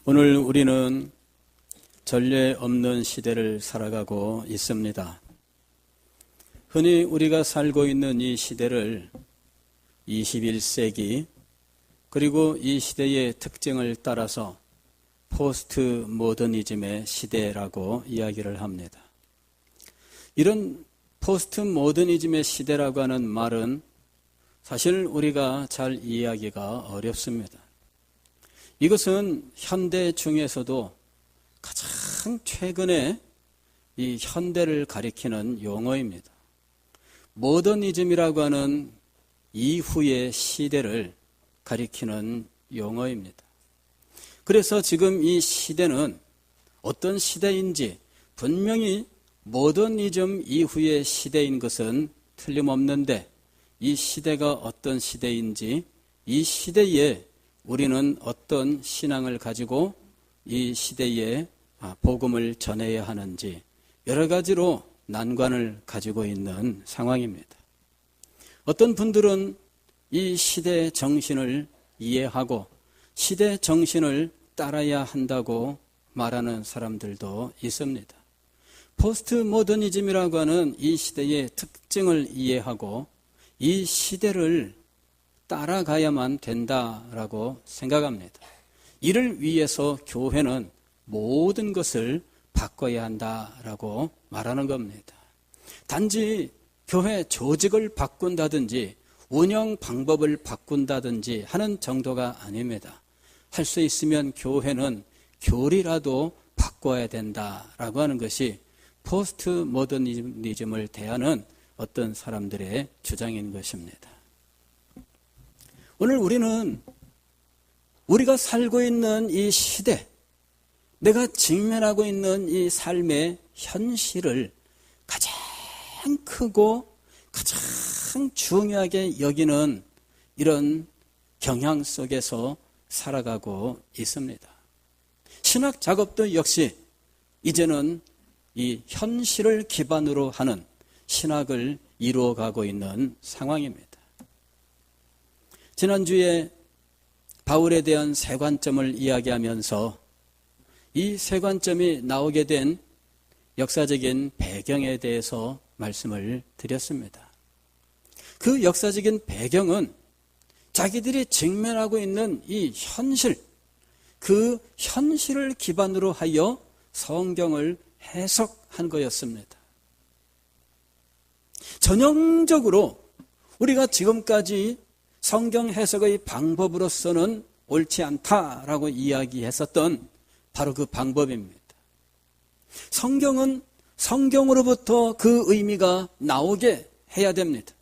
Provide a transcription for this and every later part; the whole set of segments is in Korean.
오늘 우리는 전례 없는 시대를 살아가고 있습니다. 흔히 우리가 살고 있는 이 시대를 21세기 그리고 이 시대의 특징을 따라서 포스트 모더니즘의 시대라고 이야기를 합니다. 이런 포스트 모더니즘의 시대라고 하는 말은 사실 우리가 잘 이해하기가 어렵습니다. 이것은 현대 중에서도 가장 최근에 이 현대를 가리키는 용어입니다. 모더니즘이라고 하는 이후의 시대를 가리키는 용어입니다. 그래서 지금 이 시대는 어떤 시대인지 분명히 모더니즘 이후의 시대인 것은 틀림없는데 이 시대가 어떤 시대인지 이 시대에 우리는 어떤 신앙을 가지고 이 시대에 복음을 전해야 하는지 여러 가지로 난관을 가지고 있는 상황입니다. 어떤 분들은 이 시대 정신을 이해하고 시대 정신을 따라야 한다고 말하는 사람들도 있습니다. 포스트 모더니즘이라고 하는 이 시대의 특징을 이해하고 이 시대를 따라가야만 된다라고 생각합니다. 이를 위해서 교회는 모든 것을 바꿔야 한다라고 말하는 겁니다. 단지 교회 조직을 바꾼다든지 운영 방법을 바꾼다든지 하는 정도가 아닙니다. 할 수 있으면 교회는 교리라도 바꿔야 된다라고 하는 것이 포스트 모더니즘을 대하는 어떤 사람들의 주장인 것입니다. 오늘 우리는 우리가 살고 있는 이 시대, 내가 직면하고 있는 이 삶의 현실을 가장 크고 가장 중요하게 여기는 이런 경향 속에서 살아가고 있습니다. 신학 작업도 역시 이제는 이 현실을 기반으로 하는 신학을 이루어가고 있는 상황입니다. 지난주에 바울에 대한 세 관점을 이야기하면서 이 세 관점이 나오게 된 역사적인 배경에 대해서 말씀을 드렸습니다. 그 역사적인 배경은 자기들이 직면하고 있는 이 현실, 그 현실을 기반으로 하여 성경을 해석한 거였습니다. 전형적으로 우리가 지금까지 성경 해석의 방법으로서는 옳지 않다라고 이야기했었던 바로 그 방법입니다. 성경은 성경으로부터 그 의미가 나오게 해야 됩니다.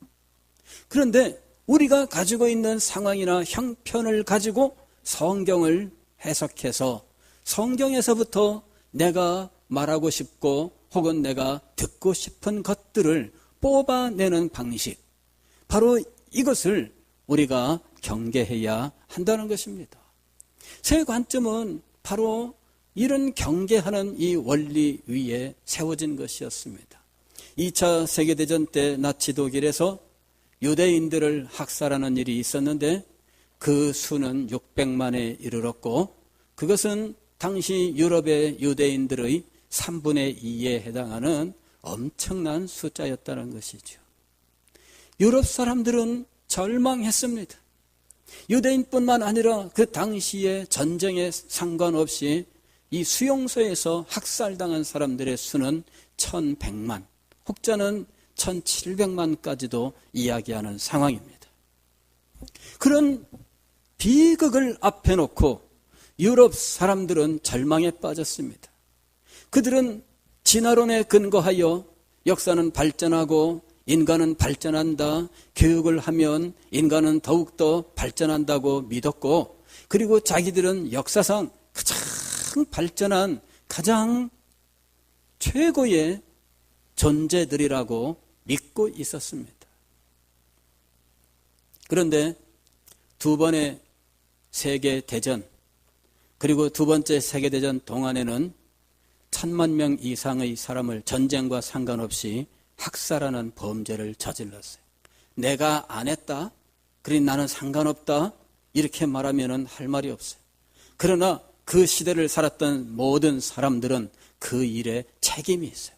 그런데 우리가 가지고 있는 상황이나 형편을 가지고 성경을 해석해서 성경에서부터 내가 말하고 싶고 혹은 내가 듣고 싶은 것들을 뽑아내는 방식, 바로 이것을 우리가 경계해야 한다는 것입니다. 세 관점은 바로 이런 경계하는 이 원리 위에 세워진 것이었습니다. 2차 세계대전 때 나치 독일에서 유대인들을 학살하는 일이 있었는데 그 수는 600만에 이르렀고 그것은 당시 유럽의 유대인들의 3분의 2에 해당하는 엄청난 숫자였다는 것이죠. 유럽 사람들은 절망했습니다. 유대인뿐만 아니라 그 당시의 전쟁에 상관없이 이 수용소에서 학살당한 사람들의 수는 1100만, 혹자는 1700만까지도 이야기하는 상황입니다. 그런 비극을 앞에 놓고 유럽 사람들은 절망에 빠졌습니다. 그들은 진화론에 근거하여 역사는 발전하고 인간은 발전한다, 교육을 하면 인간은 더욱더 발전한다고 믿었고, 그리고 자기들은 역사상 가장 발전한 가장 최고의 존재들이라고 믿고 있었습니다. 그런데 두 번의 세계대전, 그리고 두 번째 세계대전 동안에는 1000만 명 이상의 사람을 전쟁과 상관없이 학살하는 범죄를 저질렀어요. 내가 안 했다, 그러니 나는 상관없다, 이렇게 말하면 할 말이 없어요. 그러나 그 시대를 살았던 모든 사람들은 그 일에 책임이 있어요.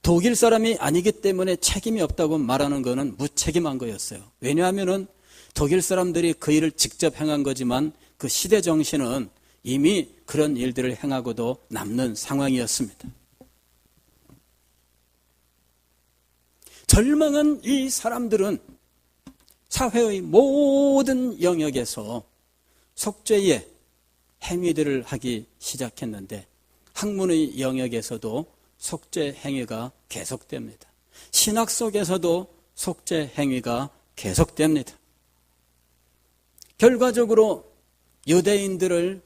독일 사람이 아니기 때문에 책임이 없다고 말하는 것은 무책임한 거였어요. 왜냐하면 독일 사람들이 그 일을 직접 행한 거지만 그 시대 정신은 이미 그런 일들을 행하고도 남는 상황이었습니다. 절망한 이 사람들은 사회의 모든 영역에서 속죄의 행위들을 하기 시작했는데 학문의 영역에서도 속죄 행위가 계속됩니다. 신학 속에서도 속죄 행위가 계속됩니다. 결과적으로 유대인들을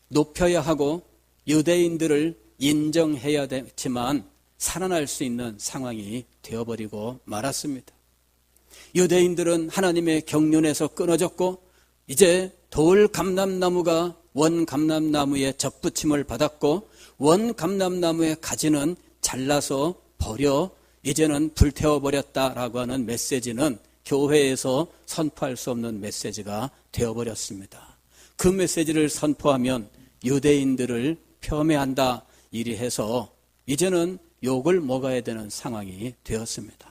높여야 하고 유대인들을 인정해야 되지만 살아날 수 있는 상황이 되어버리고 말았습니다. 유대인들은 하나님의 경륜에서 끊어졌고 이제 돌감람나무가 원감람나무에 접붙임을 받았고 원감람나무의 가지는 잘라서 버려 이제는 불태워버렸다라고 하는 메시지는 교회에서 선포할 수 없는 메시지가 되어버렸습니다. 그 메시지를 선포하면 유대인들을 폄훼한다 이리 해서 이제는 욕을 먹어야 되는 상황이 되었습니다.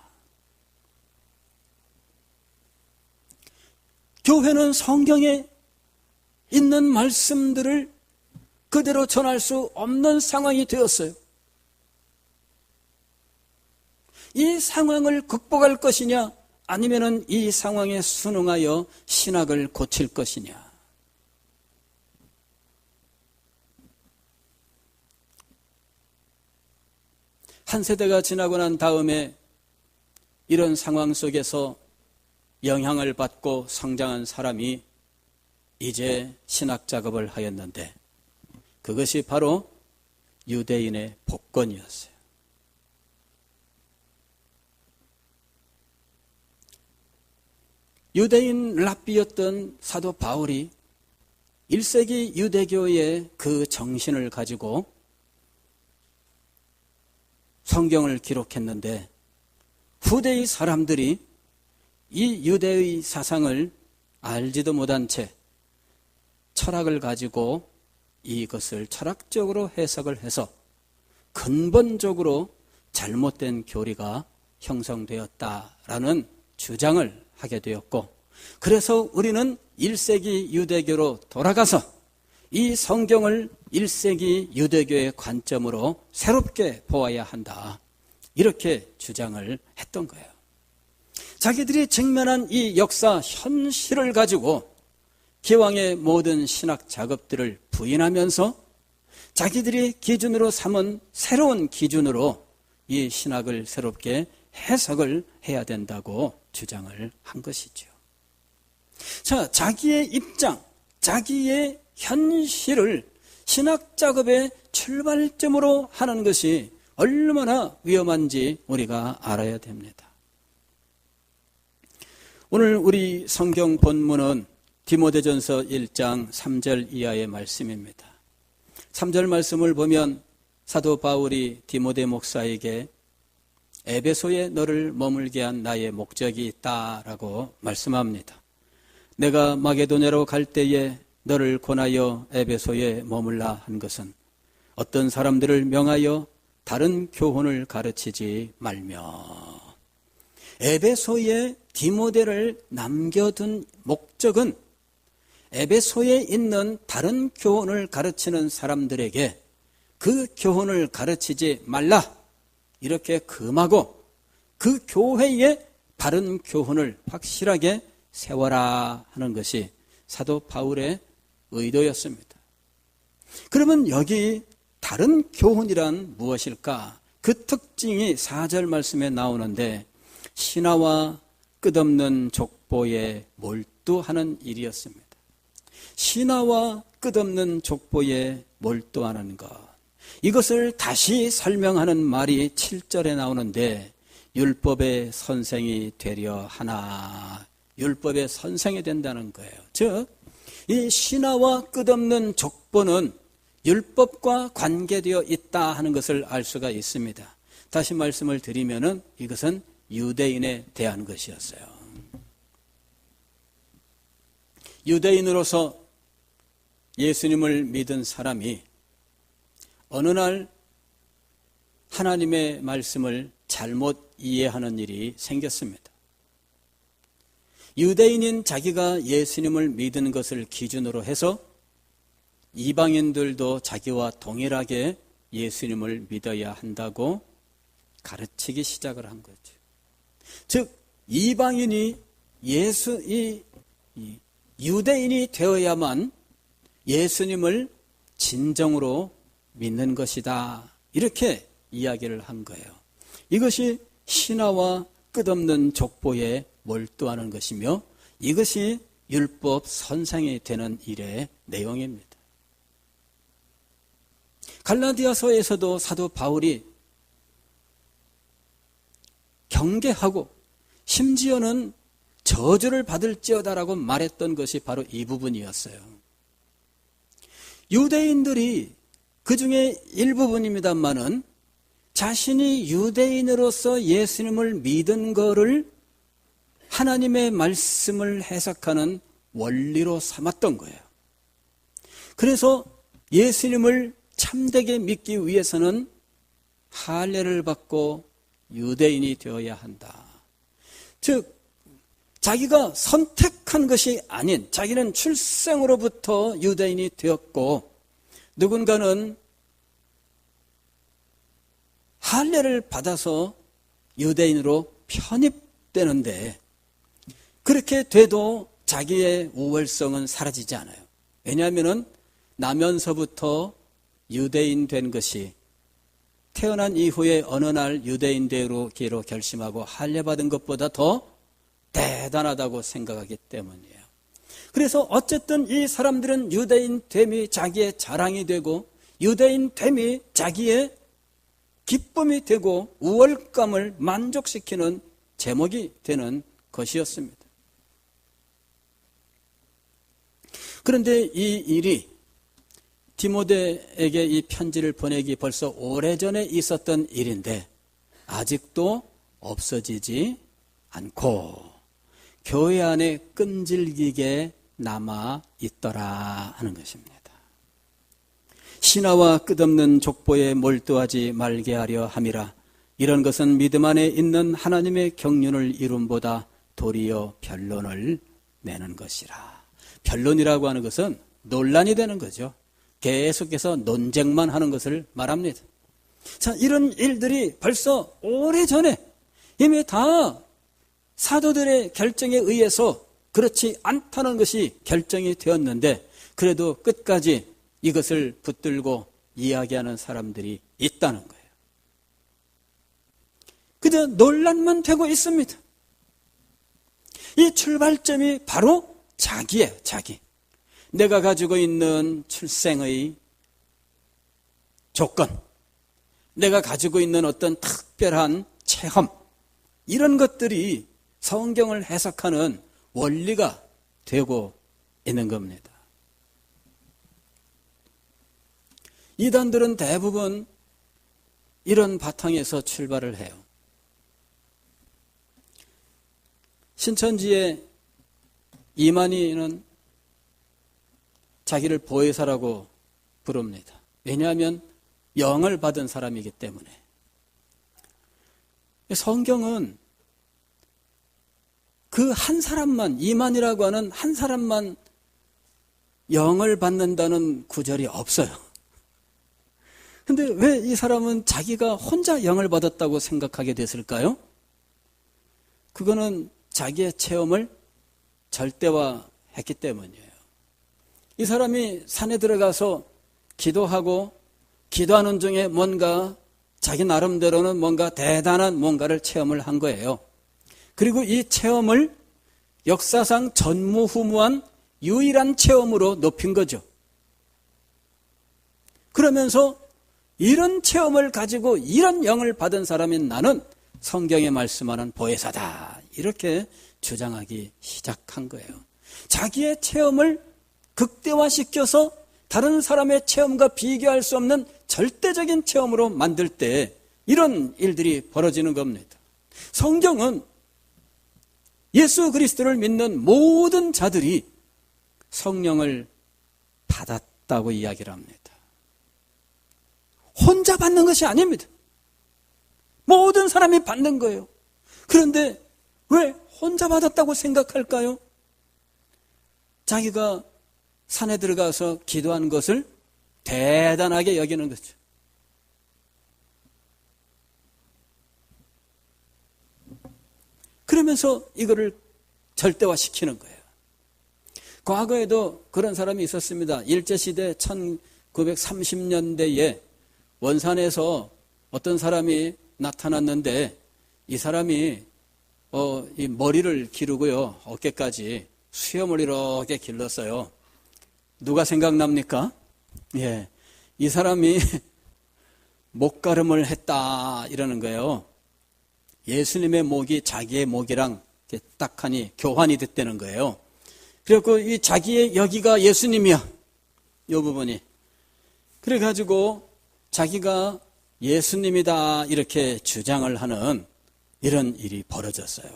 교회는 성경에 있는 말씀들을 그대로 전할 수 없는 상황이 되었어요. 이 상황을 극복할 것이냐 아니면 이 상황에 순응하여 신학을 고칠 것이냐. 한 세대가 지나고 난 다음에 이런 상황 속에서 영향을 받고 성장한 사람이 이제 신학 작업을 하였는데 그것이 바로 유대인의 복권이었어요. 유대인 랍비였던 사도 바울이 1세기 유대교의 그 정신을 가지고 성경을 기록했는데 후대의 사람들이 이 유대의 사상을 알지도 못한 채 철학을 가지고 이것을 철학적으로 해석을 해서 근본적으로 잘못된 교리가 형성되었다라는 주장을 하게 되었고 그래서 우리는 1세기 유대교로 돌아가서 이 성경을 1세기 유대교의 관점으로 새롭게 보아야 한다. 이렇게 주장을 했던 거예요. 자기들이 직면한 이 역사 현실을 가지고 기왕의 모든 신학 작업들을 부인하면서 자기들이 기준으로 삼은 새로운 기준으로 이 신학을 새롭게 해석을 해야 된다고 주장을 한 것이죠. 자, 자기의 입장, 자기의 현실을 신학 작업의 출발점으로 하는 것이 얼마나 위험한지 우리가 알아야 됩니다. 오늘 우리 성경 본문은 디모데전서 1장 3절 이하의 말씀입니다. 3절 말씀을 보면 사도 바울이 디모데 목사에게 에베소에 너를 머물게 한 나의 목적이 있다라고 말씀합니다. 내가 마게도냐로 갈 때에 너를 권하여 에베소에 머물라 한 것은 어떤 사람들을 명하여 다른 교훈을 가르치지 말며 에베소에 디모데를 남겨둔 목적은 에베소에 있는 다른 교훈을 가르치는 사람들에게 그 교훈을 가르치지 말라 이렇게 금하고 그 교회에 바른 교훈을 확실하게 세워라 하는 것이 사도 바울의 의도였습니다. 그러면 여기 다른 교훈이란 무엇일까? 그 특징이 4절 말씀에 나오는데 신하와 끝없는 족보에 몰두하는 일이었습니다. 신하와 끝없는 족보에 몰두하는 것. 이것을 다시 설명하는 말이 7절에 나오는데 율법의 선생이 되려 하나. 율법의 선생이 된다는 거예요. 즉, 이 신하와 끝없는 족보는 율법과 관계되어 있다 하는 것을 알 수가 있습니다. 다시 말씀을 드리면은 이것은 유대인에 대한 것이었어요. 유대인으로서 예수님을 믿은 사람이 어느 날 하나님의 말씀을 잘못 이해하는 일이 생겼습니다. 유대인인 자기가 예수님을 믿은 것을 기준으로 해서 이방인들도 자기와 동일하게 예수님을 믿어야 한다고 가르치기 시작을 한 거죠. 즉 이방인이 유대인이 되어야만 예수님을 진정으로 믿는 것이다. 이렇게 이야기를 한 거예요. 이것이 신화와 끝없는 족보에 몰두하는 것이며 이것이 율법 선상이 되는 일의 내용입니다. 갈라디아서에서도 사도 바울이 경계하고 심지어는 저주를 받을지어다라고 말했던 것이 바로 이 부분이었어요. 유대인들이 그 중에 일부분입니다만은 자신이 유대인으로서 예수님을 믿은 거를 하나님의 말씀을 해석하는 원리로 삼았던 거예요. 그래서 예수님을 참되게 믿기 위해서는 할례를 받고 유대인이 되어야 한다. 즉 자기가 선택한 것이 아닌 자기는 출생으로부터 유대인이 되었고 누군가는 할례를 받아서 유대인으로 편입되는데 그렇게 돼도 자기의 우월성은 사라지지 않아요. 왜냐하면 나면서부터 유대인 된 것이 태어난 이후에 어느 날 유대인 되기로 결심하고 할례 받은 것보다 더 대단하다고 생각하기 때문이에요. 그래서 어쨌든 이 사람들은 유대인 됨이 자기의 자랑이 되고 유대인 됨이 자기의 기쁨이 되고 우월감을 만족시키는 제목이 되는 것이었습니다. 그런데 이 일이 디모데에게 이 편지를 보내기 벌써 오래전에 있었던 일인데 아직도 없어지지 않고 교회 안에 끈질기게 남아 있더라 하는 것입니다. 신화와 끝없는 족보에 몰두하지 말게 하려 함이라. 이런 것은 믿음 안에 있는 하나님의 경륜을 이룸보다 도리어 변론을 내는 것이라. 변론이라고 하는 것은 논란이 되는 거죠. 계속해서 논쟁만 하는 것을 말합니다. 자, 이런 일들이 벌써 오래전에 이미 다 사도들의 결정에 의해서 그렇지 않다는 것이 결정이 되었는데 그래도 끝까지 이것을 붙들고 이야기하는 사람들이 있다는 거예요. 그저 논란만 되고 있습니다. 이 출발점이 바로 자기예요, 자기. 내가 가지고 있는 출생의 조건, 내가 가지고 있는 어떤 특별한 체험, 이런 것들이 성경을 해석하는 원리가 되고 있는 겁니다. 이단들은 대부분 이런 바탕에서 출발을 해요. 신천지의 이만희는 자기를 보혜사라고 부릅니다. 왜냐하면 영을 받은 사람이기 때문에. 성경은 그 한 사람만, 이만희라고 하는 한 사람만 영을 받는다는 구절이 없어요. 근데 왜 이 사람은 자기가 혼자 영을 받았다고 생각하게 됐을까요? 그거는 자기의 체험을 절대화했기 때문이에요. 이 사람이 산에 들어가서 기도하고 기도하는 중에 뭔가 자기 나름대로는 뭔가 대단한 뭔가를 체험을 한 거예요. 그리고 이 체험을 역사상 전무후무한 유일한 체험으로 높인 거죠. 그러면서 이런 체험을 가지고 이런 영을 받은 사람인 나는 성경에 말씀하는 보혜사다. 이렇게 주장하기 시작한 거예요. 자기의 체험을 극대화시켜서 다른 사람의 체험과 비교할 수 없는 절대적인 체험으로 만들 때 이런 일들이 벌어지는 겁니다. 성경은 예수 그리스도를 믿는 모든 자들이 성령을 받았다고 이야기를 합니다. 혼자 받는 것이 아닙니다. 모든 사람이 받는 거예요. 그런데 왜 혼자 받았다고 생각할까요? 자기가 산에 들어가서 기도한 것을 대단하게 여기는 거죠. 그러면서 이거를 절대화시키는 거예요. 과거에도 그런 사람이 있었습니다. 일제시대 1930년대에 원산에서 어떤 사람이 나타났는데 이 사람이 이 머리를 기르고요. 어깨까지 수염을 이렇게 길렀어요. 누가 생각납니까? 예, 이 사람이 목가름을 했다 이러는 거예요. 예수님의 목이 자기의 목이랑 딱하니 교환이 됐다는 거예요. 그래갖고 이 자기의 여기가 예수님이야. 이 부분이. 그래가지고 자기가 예수님이다 이렇게 주장을 하는 이런 일이 벌어졌어요.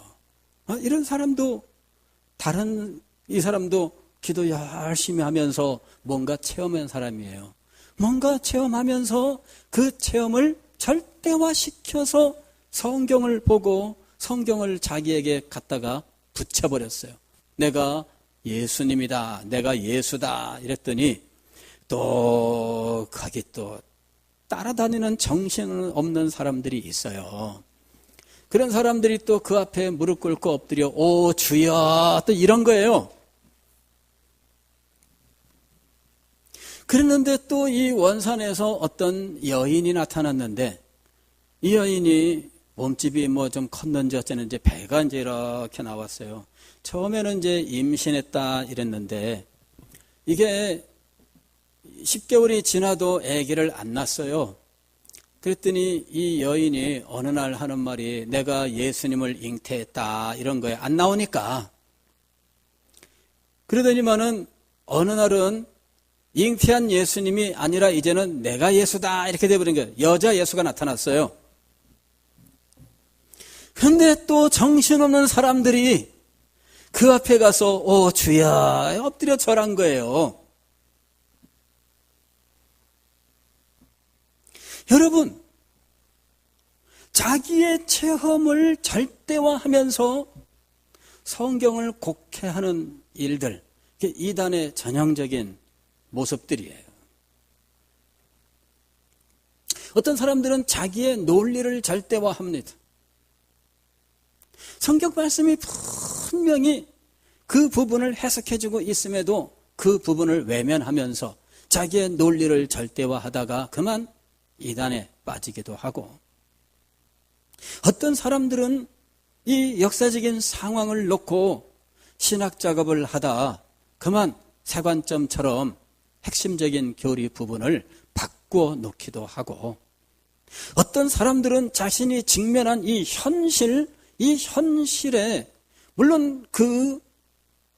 이런 사람도 이 사람도 기도 열심히 하면서 뭔가 체험한 사람이에요. 뭔가 체험하면서 그 체험을 절대화시켜서 성경을 보고 성경을 자기에게 갖다가 붙여버렸어요. 내가 예수님이다. 내가 예수다. 이랬더니 또 거기 또 따라다니는 정신 없는 사람들이 있어요. 그런 사람들이 또 그 앞에 무릎 꿇고 엎드려 오 주여 또 이런 거예요. 그랬는데 또 이 원산에서 어떤 여인이 나타났는데 이 여인이 몸집이 뭐 좀 컸는지 어쩌는지 배가 이제 이렇게 나왔어요. 처음에는 이제 임신했다 이랬는데 이게 10개월이 지나도 아기를 안 낳았어요. 그랬더니 이 여인이 어느 날 하는 말이 내가 예수님을 잉태했다 이런 거에 안 나오니까 그러더니만은 어느 날은 잉태한 예수님이 아니라 이제는 내가 예수다 이렇게 돼버린 거예요. 여자 예수가 나타났어요. 그런데 또 정신없는 사람들이 그 앞에 가서 오 주야 엎드려 절한 거예요. 여러분, 자기의 체험을 절대화하면서 성경을 곡해하는 일들, 이단의 전형적인 모습들이에요. 어떤 사람들은 자기의 논리를 절대화합니다. 성경 말씀이 분명히 그 부분을 해석해주고 있음에도 그 부분을 외면하면서 자기의 논리를 절대화하다가 그만 이단에 빠지기도 하고 어떤 사람들은 이 역사적인 상황을 놓고 신학 작업을 하다 그만 세관점처럼 핵심적인 교리 부분을 바꾸어 놓기도 하고 어떤 사람들은 자신이 직면한 이 현실에 물론 그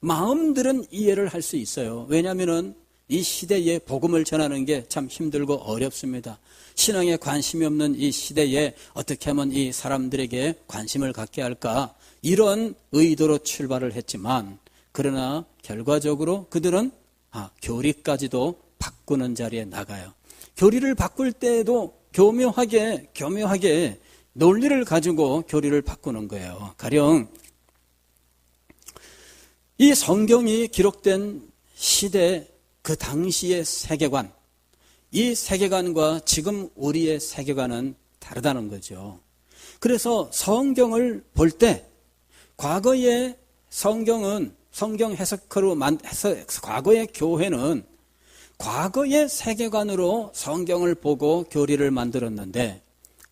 마음들은 이해를 할 수 있어요. 왜냐하면은 이 시대에 복음을 전하는 게 참 힘들고 어렵습니다. 신앙에 관심이 없는 이 시대에 어떻게 하면 이 사람들에게 관심을 갖게 할까 이런 의도로 출발을 했지만 그러나 결과적으로 그들은 교리까지도 바꾸는 자리에 나가요. 교리를 바꿀 때에도 교묘하게 논리를 가지고 교리를 바꾸는 거예요. 가령 이 성경이 기록된 시대 그 당시의 세계관, 이 세계관과 지금 우리의 세계관은 다르다는 거죠. 그래서 성경을 볼 때 과거의 성경은 성경 해석으로 과거의 교회는 과거의 세계관으로 성경을 보고 교리를 만들었는데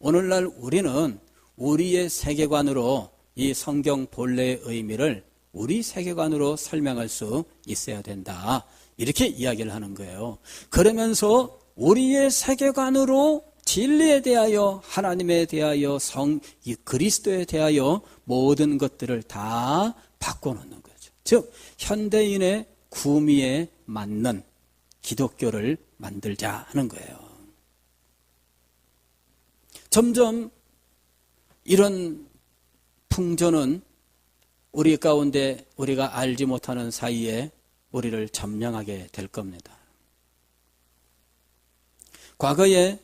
오늘날 우리는 우리의 세계관으로 이 성경 본래의 의미를 우리 세계관으로 설명할 수 있어야 된다. 이렇게 이야기를 하는 거예요. 그러면서 우리의 세계관으로 진리에 대하여 하나님에 대하여 이 그리스도에 대하여 모든 것들을 다 바꿔놓는 거죠. 즉 현대인의 구미에 맞는 기독교를 만들자 하는 거예요. 점점 이런 풍조는 우리 가운데 우리가 알지 못하는 사이에 우리를 점령하게 될 겁니다. 과거에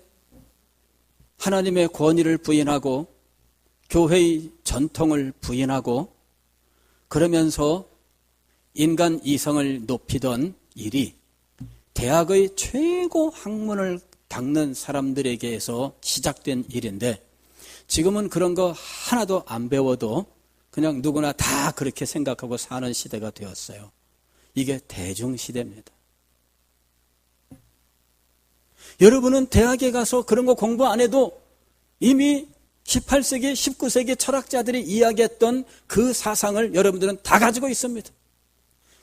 하나님의 권위를 부인하고 교회의 전통을 부인하고 그러면서 인간 이성을 높이던 일이 대학의 최고 학문을 닦는 사람들에게서 시작된 일인데 지금은 그런 거 하나도 안 배워도 그냥 누구나 다 그렇게 생각하고 사는 시대가 되었어요. 이게 대중시대입니다. 여러분은 대학에 가서 그런 거 공부 안 해도 이미 18세기, 19세기 철학자들이 이야기했던 그 사상을 여러분들은 다 가지고 있습니다.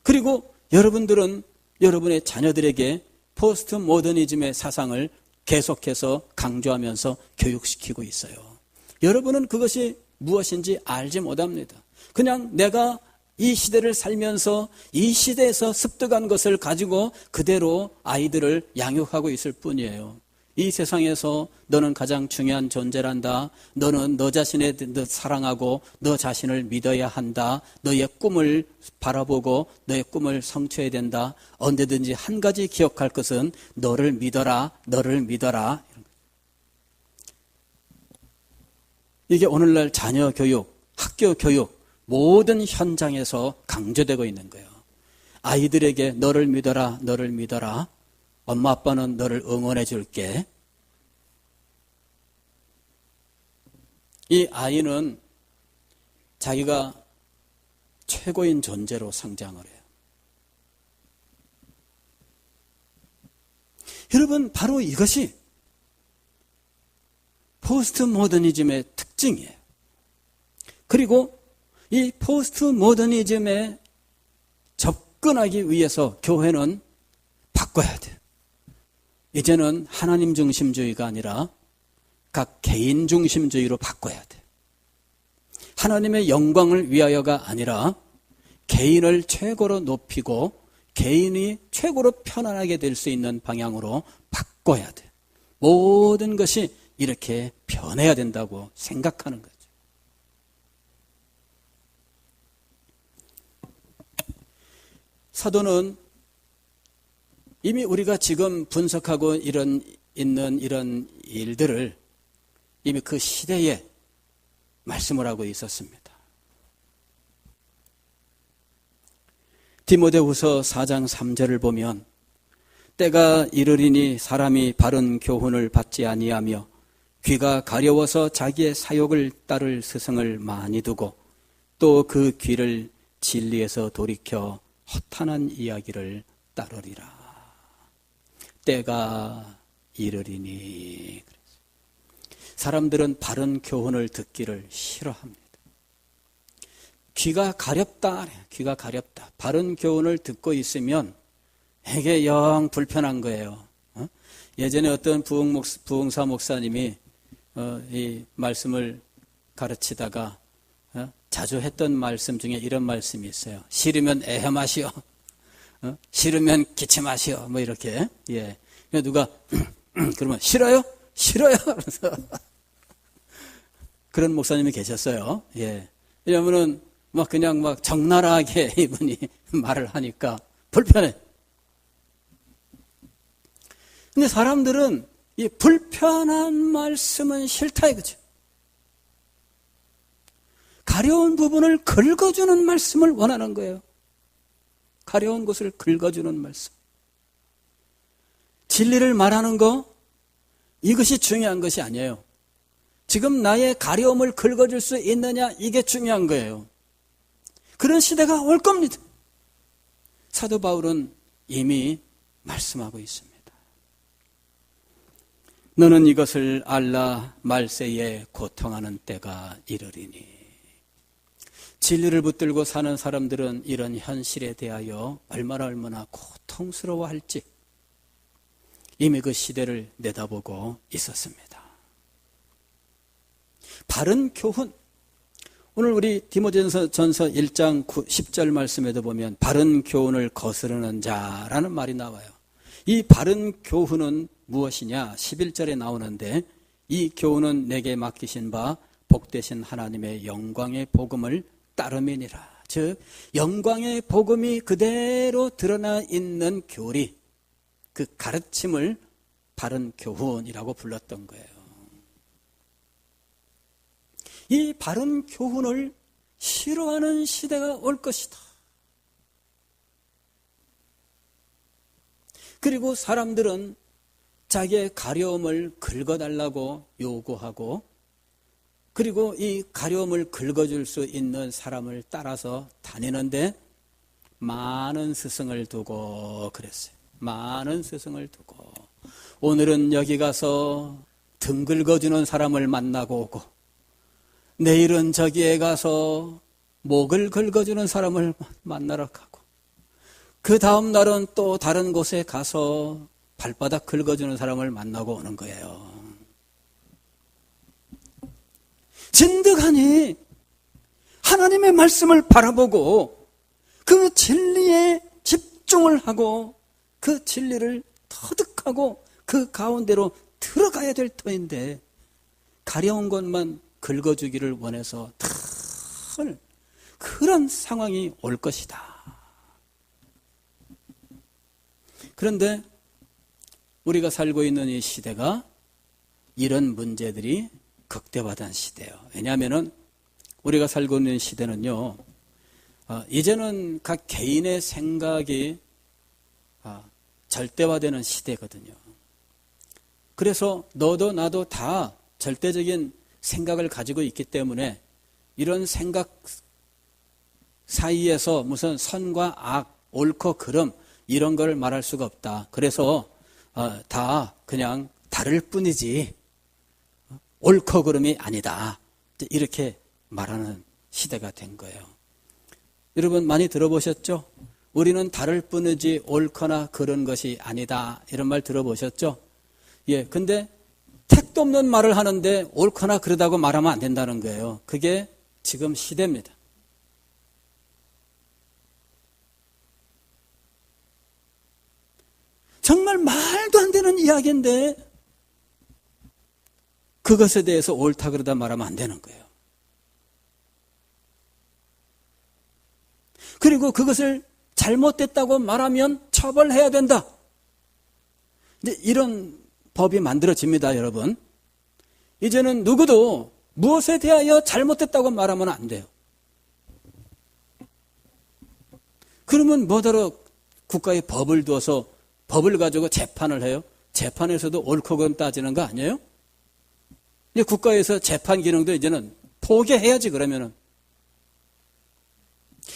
그리고 여러분들은 여러분의 자녀들에게 포스트 모더니즘의 사상을 계속해서 강조하면서 교육시키고 있어요. 여러분은 그것이 무엇인지 알지 못합니다. 그냥 내가 이 시대를 살면서 이 시대에서 습득한 것을 가지고 그대로 아이들을 양육하고 있을 뿐이에요. 이 세상에서 너는 가장 중요한 존재란다. 너는 너 자신을 사랑하고 너 자신을 믿어야 한다. 너의 꿈을 바라보고 너의 꿈을 성취해야 된다. 언제든지 한 가지 기억할 것은 너를 믿어라. 너를 믿어라. 이게 오늘날 자녀 교육, 학교 교육 모든 현장에서 강조되고 있는 거예요. 아이들에게 너를 믿어라. 너를 믿어라. 엄마 아빠는 너를 응원해 줄게. 이 아이는 자기가 최고인 존재로 성장을 해요. 여러분, 바로 이것이 포스트 모더니즘의 특징이에요. 그리고 이 포스트 모더니즘에 접근하기 위해서 교회는 바꿔야 돼요. 이제는 하나님 중심주의가 아니라 각 개인 중심주의로 바꿔야 돼요. 하나님의 영광을 위하여가 아니라 개인을 최고로 높이고 개인이 최고로 편안하게 될 수 있는 방향으로 바꿔야 돼요. 모든 것이 이렇게 변해야 된다고 생각하는 거죠. 사도는 이미 우리가 지금 분석하고 있는 이런 일들을 이미 그 시대에 말씀을 하고 있었습니다. 디모데후서 4장 3절을 보면 때가 이르리니 사람이 바른 교훈을 받지 아니하며 귀가 가려워서 자기의 사욕을 따를 스승을 많이 두고 또 그 귀를 진리에서 돌이켜 허탄한 이야기를 따르리라. 때가 이르리니. 사람들은 바른 교훈을 듣기를 싫어합니다. 귀가 가렵다. 귀가 가렵다. 바른 교훈을 듣고 있으면 이게 영 불편한 거예요. 예전에 어떤 부흥사 목사님이 이 말씀을 가르치다가 자주 했던 말씀 중에 이런 말씀이 있어요. 싫으면 애혐하시오. 싫으면 기침하시오. 뭐 이렇게. 예. 누가 그러면 싫어요? 싫어요. 그래서 그런 목사님이 계셨어요. 예. 왜냐면은 막 그냥 막 적나라하게 이분이 말을 하니까 불편해. 근데 사람들은 이 불편한 말씀은 싫다 이거죠. 가려운 부분을 긁어주는 말씀을 원하는 거예요. 가려운 곳을 긁어주는 말씀. 진리를 말하는 거, 이것이 중요한 것이 아니에요. 지금 나의 가려움을 긁어줄 수 있느냐, 이게 중요한 거예요. 그런 시대가 올 겁니다. 사도 바울은 이미 말씀하고 있습니다. 너는 이것을 알라 말세에 고통하는 때가 이르리니. 진리를 붙들고 사는 사람들은 이런 현실에 대하여 얼마나 고통스러워할지 이미 그 시대를 내다보고 있었습니다. 바른 교훈. 오늘 우리 디모데전서 1장 10절 말씀에도 보면 바른 교훈을 거스르는 자라는 말이 나와요. 이 바른 교훈은 무엇이냐? 11절에 나오는데 이 교훈은 내게 맡기신 바 복되신 하나님의 영광의 복음을 따름이니라. 즉 영광의 복음이 그대로 드러나 있는 교리, 그 가르침을 바른 교훈이라고 불렀던 거예요. 이 바른 교훈을 싫어하는 시대가 올 것이다. 그리고 사람들은 자기의 가려움을 긁어달라고 요구하고, 그리고 이 가려움을 긁어줄 수 있는 사람을 따라서 다니는데 많은 스승을 두고 그랬어요. 많은 스승을 두고 오늘은 여기 가서 등 긁어주는 사람을 만나고 오고, 내일은 저기에 가서 목을 긁어주는 사람을 만나러 가고, 그 다음 날은 또 다른 곳에 가서 발바닥 긁어주는 사람을 만나고 오는 거예요. 진득하니 하나님의 말씀을 바라보고 그 진리에 집중을 하고 그 진리를 터득하고 그 가운데로 들어가야 될 터인데, 가려운 것만 긁어주기를 원해서 늘 그런 상황이 올 것이다. 그런데 우리가 살고 있는 이 시대가 이런 문제들이 극대화된 시대예요. 왜냐하면 우리가 살고 있는 시대는요, 이제는 각 개인의 생각이 절대화되는 시대거든요. 그래서 너도 나도 다 절대적인 생각을 가지고 있기 때문에 이런 생각 사이에서 무슨 선과 악, 옳고 그름 이런 걸 말할 수가 없다. 그래서 다 그냥 다를 뿐이지 옳고 그름이 아니다. 이렇게 말하는 시대가 된 거예요. 여러분 많이 들어보셨죠? 우리는 다를 뿐이지 옳거나 그런 것이 아니다. 이런 말 들어보셨죠? 예, 근데 택도 없는 말을 하는데 옳거나 그러다고 말하면 안 된다는 거예요. 그게 지금 시대입니다. 정말 말도 안 되는 이야기인데 그것에 대해서 옳다 그러다 말하면 안 되는 거예요. 그리고 그것을 잘못됐다고 말하면 처벌해야 된다. 근데 이런 법이 만들어집니다, 여러분. 이제는 누구도 무엇에 대하여 잘못됐다고 말하면 안 돼요. 그러면 뭐더러 국가에 법을 두어서 법을 가지고 재판을 해요? 재판에서도 옳고 그름 따지는 거 아니에요? 이제 국가에서 재판 기능도 이제는 포기해야지, 그러면은.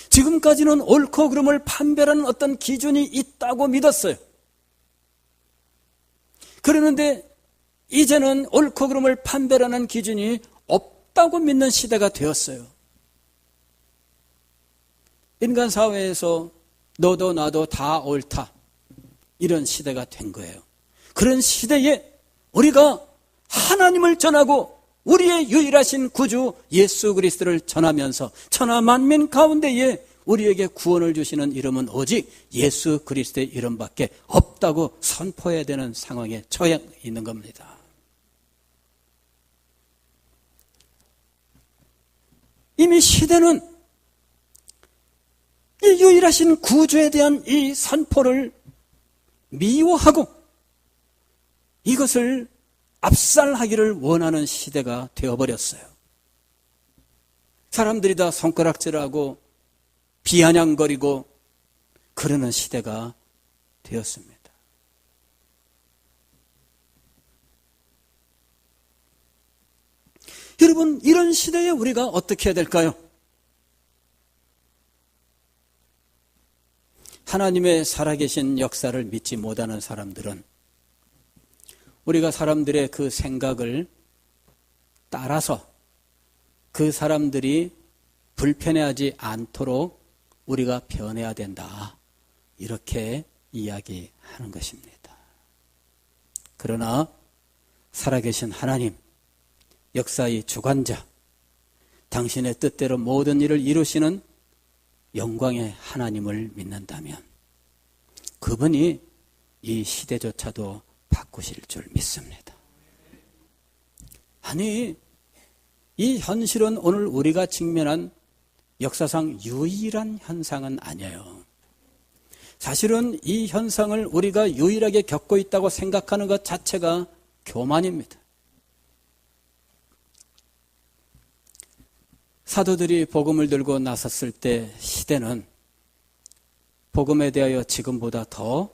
지금까지는 옳고 그름을 판별하는 어떤 기준이 있다고 믿었어요. 그러는데 이제는 옳고 그름을 판별하는 기준이 없다고 믿는 시대가 되었어요. 인간 사회에서 너도 나도 다 옳다, 이런 시대가 된 거예요. 그런 시대에 우리가 하나님을 전하고 우리의 유일하신 구주 예수 그리스도를 전하면서 천하 만민 가운데에 우리에게 구원을 주시는 이름은 오직 예수 그리스도의 이름밖에 없다고 선포해야 되는 상황에 처해 있는 겁니다. 이미 시대는 이 유일하신 구주에 대한 이 선포를 미워하고 이것을 압살하기를 원하는 시대가 되어버렸어요. 사람들이 다 손가락질하고 비아냥거리고 그러는 시대가 되었습니다. 여러분, 이런 시대에 우리가 어떻게 해야 될까요? 하나님의 살아계신 역사를 믿지 못하는 사람들은 우리가 사람들의 그 생각을 따라서 그 사람들이 불편해하지 않도록 우리가 변해야 된다, 이렇게 이야기하는 것입니다. 그러나 살아계신 하나님, 역사의 주관자, 당신의 뜻대로 모든 일을 이루시는 영광의 하나님을 믿는다면 그분이 이 시대조차도 바꾸실 줄 믿습니다. 아니, 이 현실은 오늘 우리가 직면한 역사상 유일한 현상은 아니에요. 사실은 이 현상을 우리가 유일하게 겪고 있다고 생각하는 것 자체가 교만입니다. 사도들이 복음을 들고 나섰을 때 시대는 복음에 대하여 지금보다 더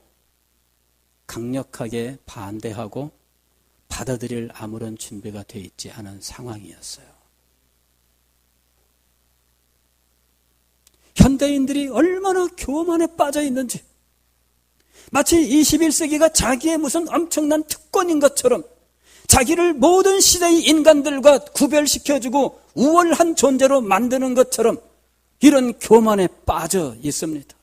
강력하게 반대하고 받아들일 아무런 준비가 되어 있지 않은 상황이었어요. 현대인들이 얼마나 교만에 빠져 있는지, 마치 21세기가 자기의 무슨 엄청난 특권인 것처럼 자기를 모든 시대의 인간들과 구별시켜주고 우월한 존재로 만드는 것처럼 이런 교만에 빠져 있습니다.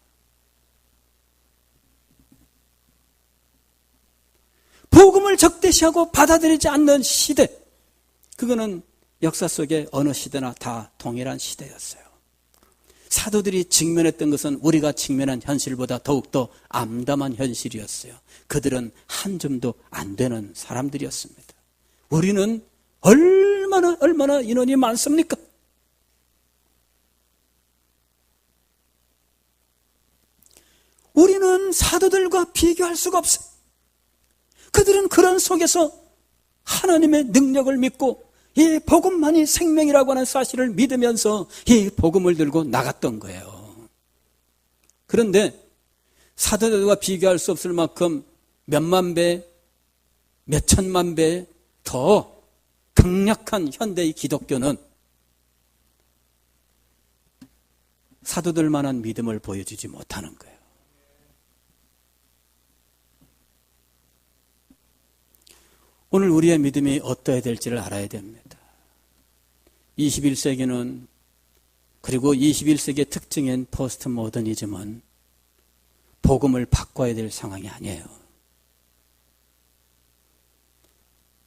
복음을 적대시하고 받아들이지 않는 시대, 그거는 역사 속에 어느 시대나 다 동일한 시대였어요. 사도들이 직면했던 것은 우리가 직면한 현실보다 더욱더 암담한 현실이었어요. 그들은 한 줌도 안 되는 사람들이었습니다. 우리는 얼마나 인원이 많습니까? 우리는 사도들과 비교할 수가 없어요. 그들은 그런 속에서 하나님의 능력을 믿고 이 복음만이 생명이라고 하는 사실을 믿으면서 이 복음을 들고 나갔던 거예요. 그런데 사도들과 비교할 수 없을 만큼 몇만 배, 몇천만 배 더 강력한 현대의 기독교는 사도들만한 믿음을 보여주지 못하는 거예요. 오늘 우리의 믿음이 어떠해야 될지를 알아야 됩니다. 21세기는, 그리고 21세기의 특징인 포스트 모더니즘은 복음을 바꿔야 될 상황이 아니에요.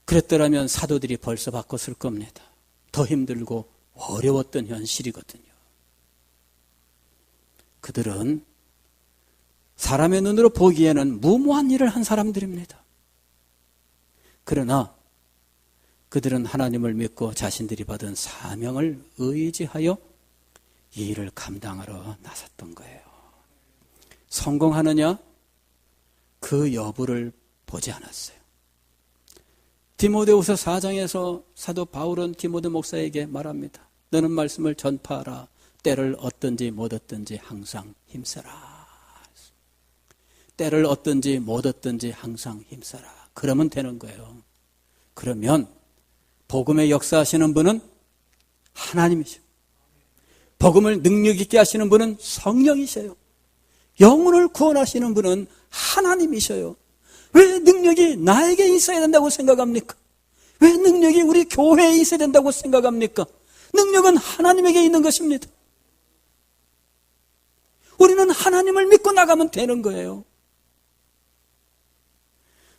그랬더라면 사도들이 벌써 바꿨을 겁니다. 더 힘들고 어려웠던 현실이거든요. 그들은 사람의 눈으로 보기에는 무모한 일을 한 사람들입니다. 그러나 그들은 하나님을 믿고 자신들이 받은 사명을 의지하여 이 일을 감당하러 나섰던 거예요. 성공하느냐? 그 여부를 보지 않았어요. 디모데후서 4장에서 사도 바울은 디모데 목사에게 말합니다. 너는 말씀을 전파하라. 때를 얻든지 못 얻든지 항상 힘써라. 때를 얻든지 못 얻든지 항상 힘써라. 그러면 되는 거예요. 그러면 복음의 역사하시는 분은 하나님이셔. 복음을 능력 있게 하시는 분은 성령이셔요. 영혼을 구원하시는 분은 하나님이셔요. 왜 능력이 나에게 있어야 된다고 생각합니까? 왜 능력이 우리 교회에 있어야 된다고 생각합니까? 능력은 하나님에게 있는 것입니다. 우리는 하나님을 믿고 나가면 되는 거예요.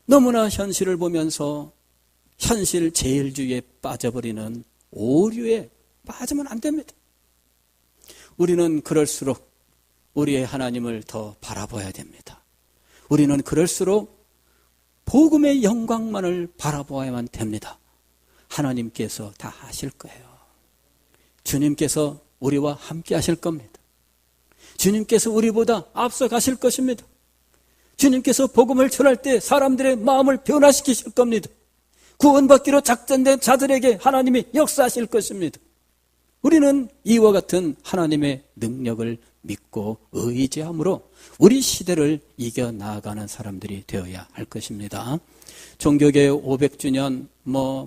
너무나 현실을 보면서 현실 제일주의에 빠져버리는 오류에 빠지면 안 됩니다. 우리는 그럴수록 우리의 하나님을 더 바라봐야 됩니다. 우리는 그럴수록 복음의 영광만을 바라보아야만 됩니다. 하나님께서 다 하실 거예요. 주님께서 우리와 함께 하실 겁니다. 주님께서 우리보다 앞서 가실 것입니다. 주님께서 복음을 전할 때 사람들의 마음을 변화시키실 겁니다. 구원받기로 작정된 자들에게 하나님이 역사하실 것입니다. 우리는 이와 같은 하나님의 능력을 믿고 의지함으로 우리 시대를 이겨나가는 사람들이 되어야 할 것입니다. 종교개혁 500주년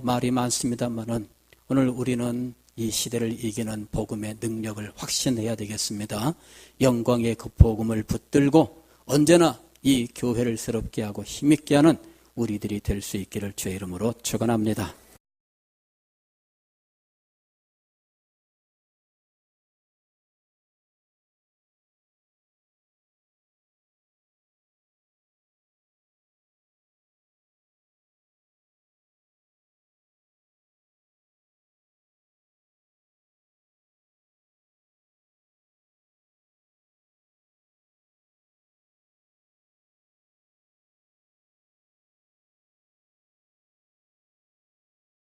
말이 많습니다만은 오늘 우리는 이 시대를 이기는 복음의 능력을 확신해야 되겠습니다. 영광의 그 복음을 붙들고 언제나 이 교회를 새롭게 하고 힘있게 하는 우리들이 될 수 있기를 주의 이름으로 축원합니다.